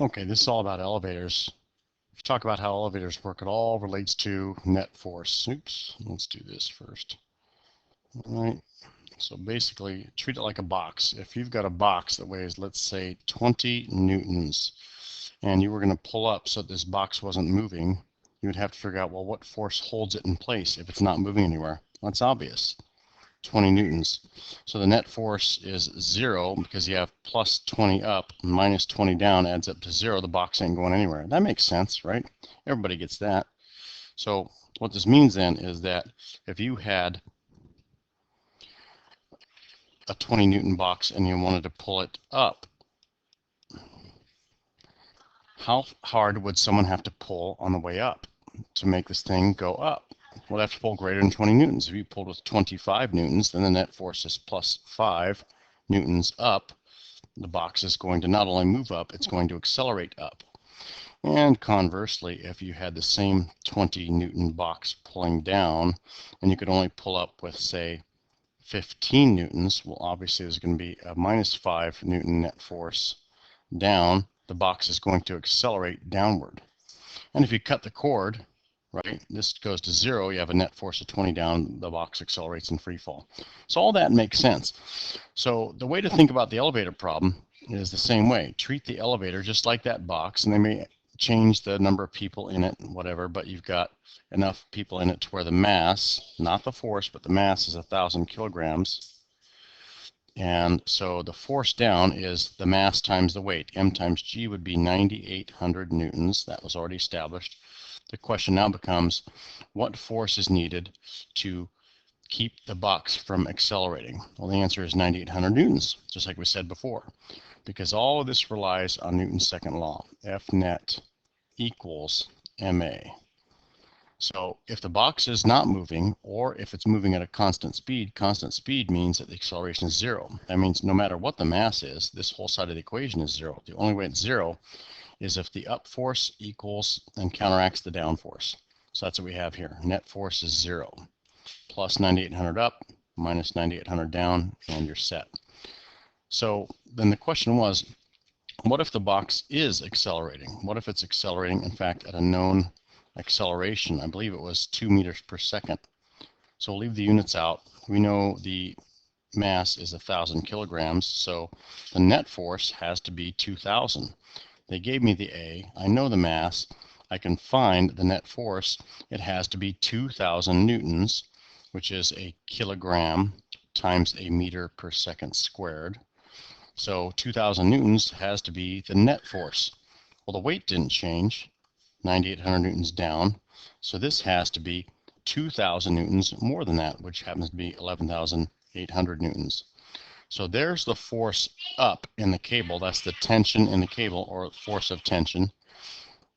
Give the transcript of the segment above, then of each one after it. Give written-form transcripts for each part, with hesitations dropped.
Okay, this is all about elevators. If you talk about how elevators work, it all relates to net force. Oops, let's do this first. All right, so basically treat it like a box. If you've got a box that weighs, let's say, 20 newtons, and you were going to pull up so that this box wasn't moving, you would have to figure out, well, what force holds it in place if it's not moving anywhere? Well, that's obvious. 20 newtons. So the net force is 0 because you have plus 20 up, minus 20 down adds up to 0. The box ain't going anywhere. That makes sense, right? Everybody gets that. So what this means then is that if you had a 20 Newton box and you wanted to pull it up, how hard would someone have to pull on the way up to make this thing go up? Well, they have to pull greater than 20 newtons. If you pulled with 25 newtons, then the net force is plus 5 newtons up. The box is going to not only move up, it's going to accelerate up. And conversely, if you had the same 20 Newton box pulling down, and you could only pull up with, say, 15 newtons, well, obviously there's going to be a minus 5 Newton net force down. The box is going to accelerate downward. And if you cut the cord, right, this goes to 0, you have a net force of 20 down, the box accelerates in free fall. So all that makes sense. So the way to think about the elevator problem is the same way. Treat the elevator just like that box, and they may change the number of people in it, whatever, but you've got enough people in it to where the mass, not the force, but the mass is 1,000 kilograms. And so the force down is the mass times the weight. M times G would be 9,800 newtons. That was already established. The question now becomes, what force is needed to keep the box from accelerating? Well, the answer is 9,800 newtons, just like we said before, because all of this relies on Newton's second law. F net equals ma. So if the box is not moving, or if it's moving at a constant speed means that the acceleration is 0. That means no matter what the mass is, this whole side of the equation is 0. The only way it's 0 is if the up force equals and counteracts the down force. So that's what we have here. Net force is 0. Plus 9,800 up, minus 9,800 down, and you're set. So then the question was, what if the box is accelerating? What if it's accelerating, in fact, at a known acceleration? I believe it was 2 meters per second. So we'll leave the units out. We know the mass is 1,000 kilograms, so the net force has to be 2,000. They gave me the A. I know the mass. I can find the net force. It has to be 2,000 newtons, which is a kilogram times a meter per second squared. So 2,000 newtons has to be the net force. Well, the weight didn't change, 9,800 newtons down, so this has to be 2,000 newtons more than that, which happens to be 11,800 newtons. So there's the force up in the cable. That's the tension in the cable, or force of tension.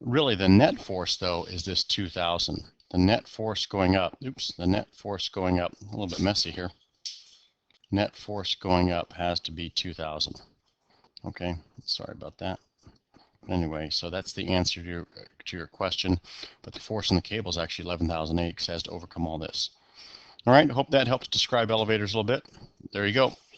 Really, the net force, though, is this 2,000. The net force going up, the net force going up, a little bit messy here. Net force going up has to be 2,000. Okay, sorry about that. Anyway, so that's the answer to your question. But the force in the cable is actually 11,008 because it has to overcome all this. All right, I hope that helps describe elevators a little bit. There you go.